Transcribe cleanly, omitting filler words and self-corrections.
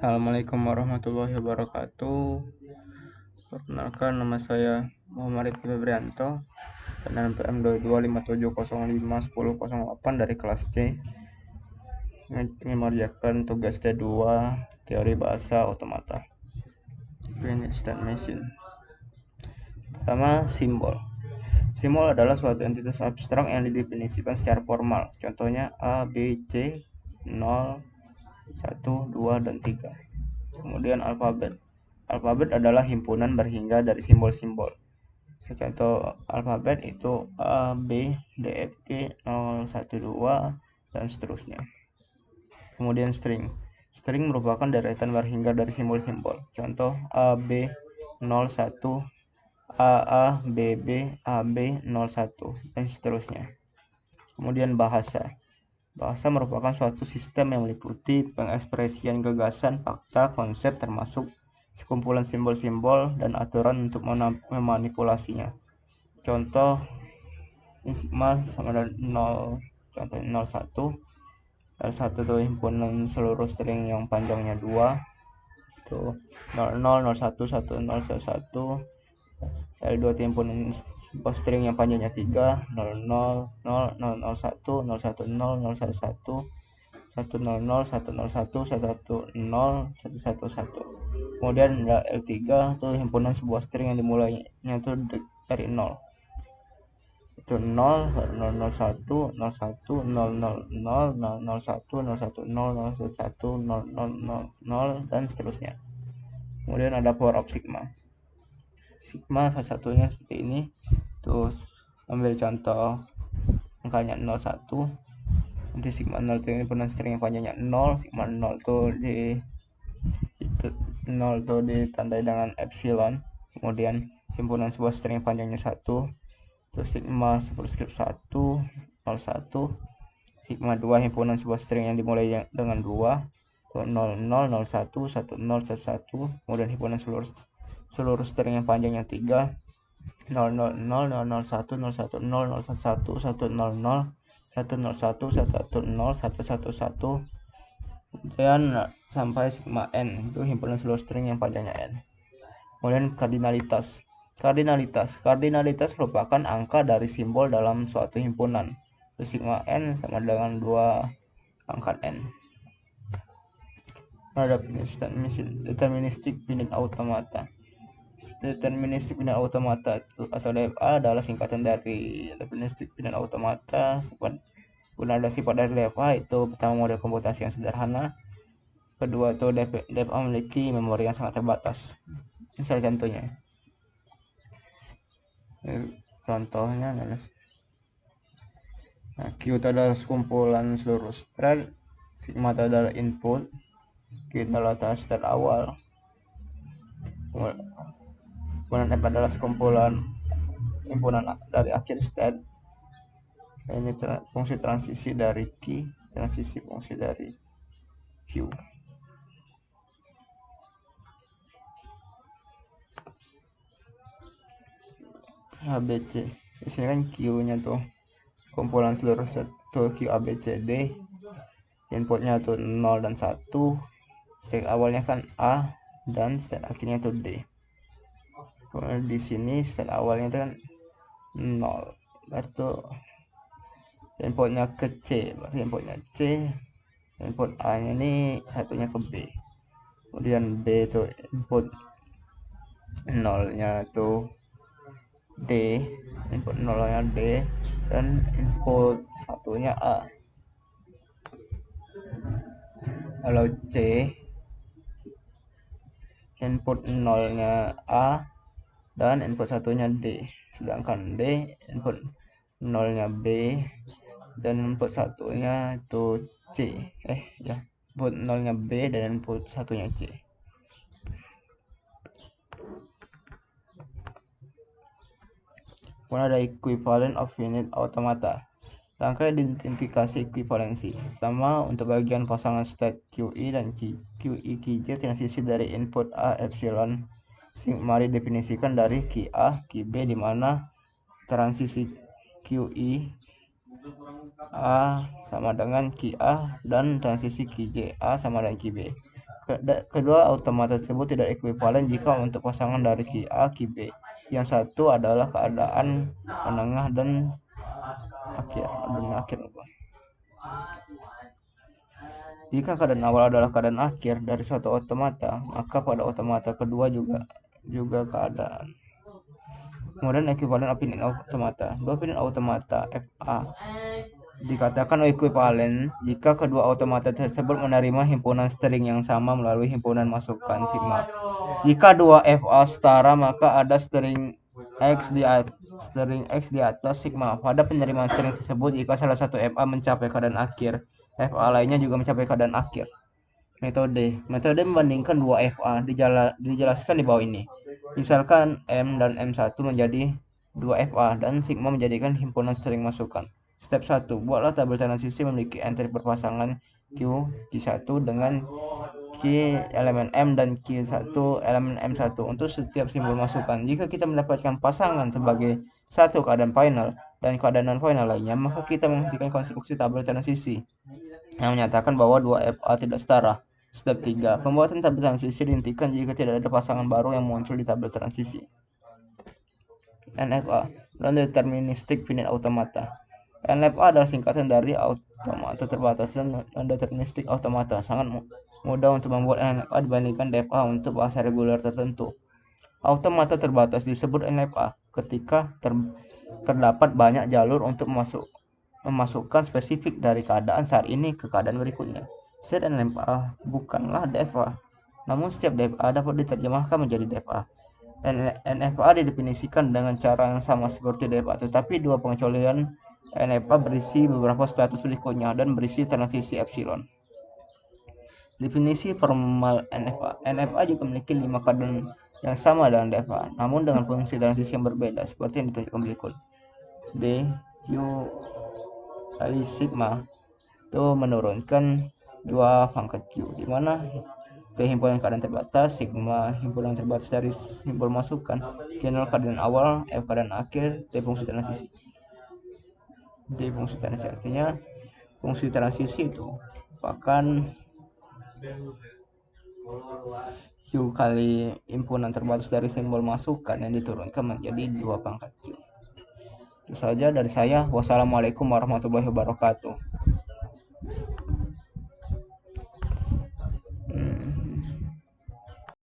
Assalamualaikum warahmatullahi wabarakatuh. Perkenalkan, nama saya Muhammad Rifki Febrianto dan NPM 2257051008 dari kelas C. Mengerjakan tugas D2 teori bahasa otomata. Finish dan machine. Pertama, simbol. Simbol adalah suatu entitas abstrak yang didefinisikan secara formal. Contohnya A, B, C, 0, 1, 2, dan 3. Kemudian alfabet. Alfabet adalah himpunan berhingga dari simbol-simbol. Contoh alfabet itu A, B, D, F, G, 0, 1, 2, dan seterusnya. Kemudian string. String merupakan deretan berhingga dari simbol-simbol. Contoh A, B, 0, 1, A, B, B, A, B, 0, 1, dan seterusnya. Kemudian bahasa. Bahasa merupakan suatu sistem yang meliputi pengekspresian gagasan, fakta, konsep, termasuk sekumpulan simbol-simbol dan aturan untuk memanipulasinya. Contoh sigma sama dengan 0, contoh 01. R1 itu himpunan seluruh string yang panjangnya 2. Itu 00, 01, 10, 11. L2 itu himpunan string yang panjangnya 3, 00, 0, 001, 010, 011, 100, 101, 110, 111. Kemudian ada L3 itu himpunan sebuah string yang dimulainya itu dari 0. Itu 0, 001, 01, 000, 001, 010, 011, 000, dan seterusnya. Kemudian ada power of sigma. Sigma salah satunya seperti ini. Terus ambil contoh angkanya 01. Nanti sigma 0 itu himpunan string yang panjangnya 0. Sigma 0 itu ditandai dengan epsilon. Kemudian himpunan sebuah string yang panjangnya 1. Terus sigma superscript 1, 01. Sigma 2 himpunan sebuah string yang dimulai dengan 2. 00, 01, 10, 11. Kemudian himpunan seluruh string yang panjangnya 3. 000, 001, 010, 011, 100, 101, 110, 111. Kemudian sampai sigma n, itu himpunan seluruh string yang panjangnya n. Kemudian kardinalitas. Kardinalitas merupakan angka dari simbol dalam suatu himpunan. Sigma n sama dengan 2 pangkat n. Ada deterministic finite automata. Deterministic finite automata atau DFA adalah singkatan dari deterministic finite automata. Guna ada sifat dari DFA itu pertama, model komputasi yang sederhana. Kedua itu DFA memiliki memori yang sangat terbatas. Ini salah contohnya. Contohnya Q itu adalah sekumpulan seluruh thread, sigma itu adalah input, Q adalah thread awal, kemudian F adalah sekumpulan himpunan dari akhir state. Ini fungsi transisi dari Q, transisi fungsi dari Q. ABC. Di sini kan Q-nya tuh kumpulan seluruh set tuh Q A B C D. Inputnya tuh 0 dan 1. State awalnya kan A dan state akhirnya tuh D. Kemudian di sini state awalnya itu kan 0. Berarti inputnya ke C, berarti inputnya C. Input A-nya ini satunya ke B. Kemudian B itu input 0-nya tuh D, input 0-nya D, dan input satunya A. Kalau C, input 0-nya A dan input satunya D, sedangkan D input 0-nya B dan input satunya itu C. Input 0-nya B dan input satunya C. Kemudian ada equivalent of finite automata. Rangkaian identifikasi ekuivalensi. Pertama, untuk bagian pasangan state QI dan QI QJ, transisi dari input A epsilon sigma didefinisikan dari QA QB, di mana transisi QI A sama dengan QA dan transisi QJ A sama dengan QB. Kedua automata tersebut tidak ekuivalen jika untuk pasangan dari Ki A, Ki B. Yang satu adalah keadaan menengah dan akhir. Jika keadaan awal adalah keadaan akhir dari suatu automata, maka pada automata kedua juga keadaan. Kemudian ekuivalen opinion automata. Dua opinion automata FA dikatakan ekuivalen jika kedua automata tersebut menerima himpunan string yang sama melalui himpunan masukan sigma. Jika dua FA setara, maka ada string X di atas sigma pada penerimaan string tersebut. Jika salah satu FA mencapai keadaan akhir, FA lainnya juga mencapai keadaan akhir. Metode membandingkan dua FA dijelaskan di bawah ini. Misalkan M dan M1 menjadi 2 FA dan sigma menjadikan himpunan string masukan. Step 1. Buatlah tabel transisi memiliki entry berpasangan Q1 dengan Q elemen M dan Q1 elemen M1 untuk setiap simbol masukan. Jika kita mendapatkan pasangan sebagai satu keadaan final dan keadaan non-final lainnya, maka kita menghentikan konstruksi tabel transisi yang menyatakan bahwa dua FA tidak setara. Step 3. Pembuatan tabel transisi dihentikan jika tidak ada pasangan baru yang muncul di tabel transisi. NFA, Non-Deterministic Finite Automata. NFA adalah singkatan dari automata terbatas dan non-deterministic automata. Sangat mudah untuk membuat NFA dibandingkan DFA untuk bahasa reguler tertentu. Automata terbatas disebut NFA ketika terdapat banyak jalur untuk memasukkan spesifik dari keadaan saat ini ke keadaan berikutnya. Set NFA bukanlah DFA, namun setiap DFA dapat diterjemahkan menjadi DFA. NFA didefinisikan dengan cara yang sama seperti DFA, tetapi dua pengecualian. NFA berisi beberapa status berikutnya dan berisi transisi epsilon. Definisi formal NFA. NFA juga memiliki 5 keadaan yang sama dengan DFA, namun dengan fungsi transisi yang berbeda seperti yang ditunjukkan berikut. D, U, kali sigma itu menurunkan 2 pangkat Q, di mana T himpunan keadaan terbatas, sigma himpunan terbatas dari simbol masukan, Q0 keadaan awal, F keadaan akhir, T fungsi transisi. D fungsi transisi artinya fungsi transisi itu merupakan Q kali himpunan terbatas dari simbol masukan yang diturunkan menjadi 2 pangkat Q. Itu saja dari saya. Wassalamualaikum warahmatullahi wabarakatuh.